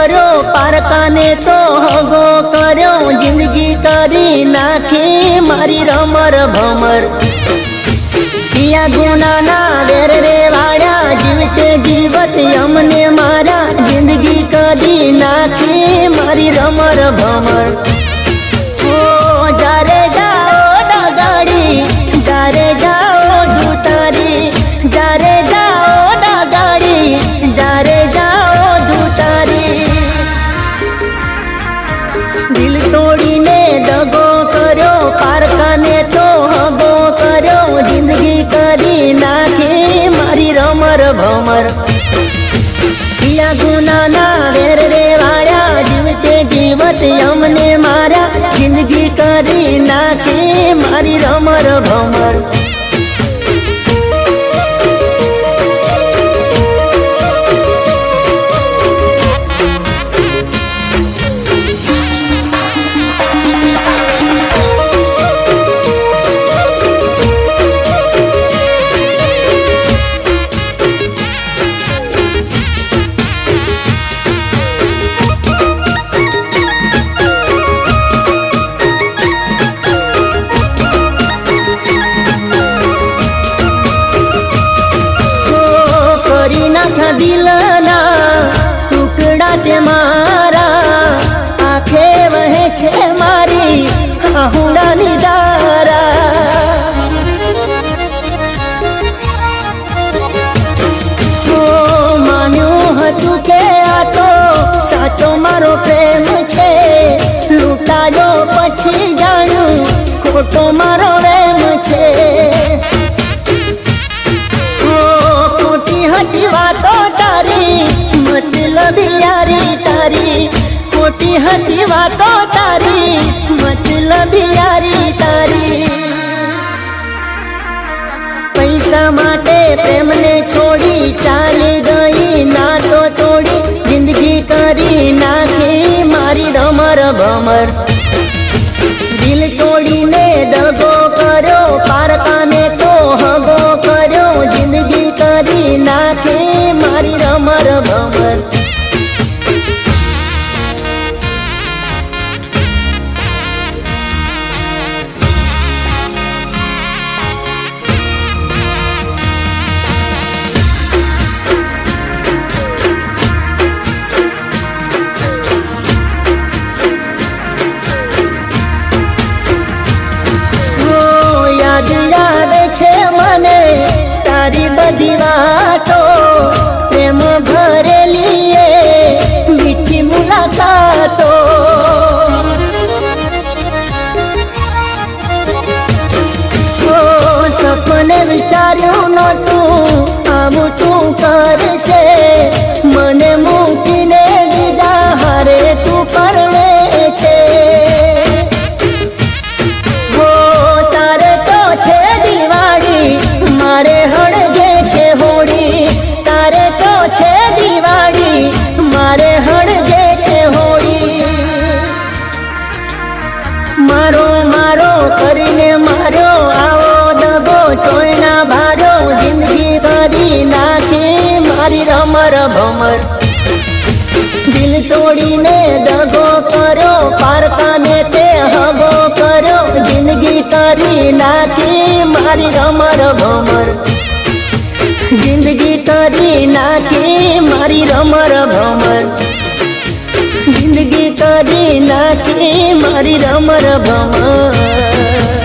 કર્યો પારકાને તો હગો કર્યો જિંદગી કરી નાખી મારી રમર ભમર પિયા ગુનાના વેર રે વાળ્યા જીવતે જીવત અમને મારા જિંદગી કરી નાખી મારી રમર ભમર જારે જાઓ ગાડી જારે જાઓ ધૂતારી જારે જાઓ ગાડી જારે જાઓ ધૂતારી દિલ તોડીને દગો કર્યો પારકાને તો હગો કર્યો જિંદગી કરી નાખી મારી રમર ભમર પિયા ગુનાના વેર રે વાળ્યા જીવતે જીવત અમને મારા જિંદગી કરી નાખી મારી રમર ભમર દિલના ટુકડા તે મારા આંખે વહે છે મારી આહુડાની ધારા માન્યું હતું કે આ તો સાચો મારો પ્રેમ છે લૂંટાયો પછી જાણ્યું ખોટો મારો પ્રેમ છે हटी वातो तारी मतलब यारी तारी खोटी हटी वातो तारी मतलब यारी तारी पैसा माटे प्रेम ने छोड़ी चाली गई नातो तोड़ी जिंदगी करी नाखी मारी रमर भमर दिल तोड़ी ने दगो करो पारकाने तो हगो करो जिंदगी કરી નાખે મારી રમર ભમર યાદ આવે છે મને તારી બધી વાતો પ્રેમ ભરેલી મીઠી મુલાકાતો સપને વિચાર્યું નહોતું આવું તું કરશે મને મૂકીને બીજા હારે તું પરણે છે તારે તો છે દિવાળી મારે હળગે છે હોળી તારે તો છે દિવાળી મારે હળગે છે હોળી મારો મારો કરીને માર્યો આવો દગો ચોયના ભારો જિંદગી ભરી નાખી મારી રમર ભમર દિલ તોડીને દગો કર્યો પારકાને તે હગો કર્યો જિંદગી કરી નાખી મારી રમર ભમર જિંદગી કરી નાખી મારી રમર ભમર જિંદગી કરી નાખી મારી રમર ભમર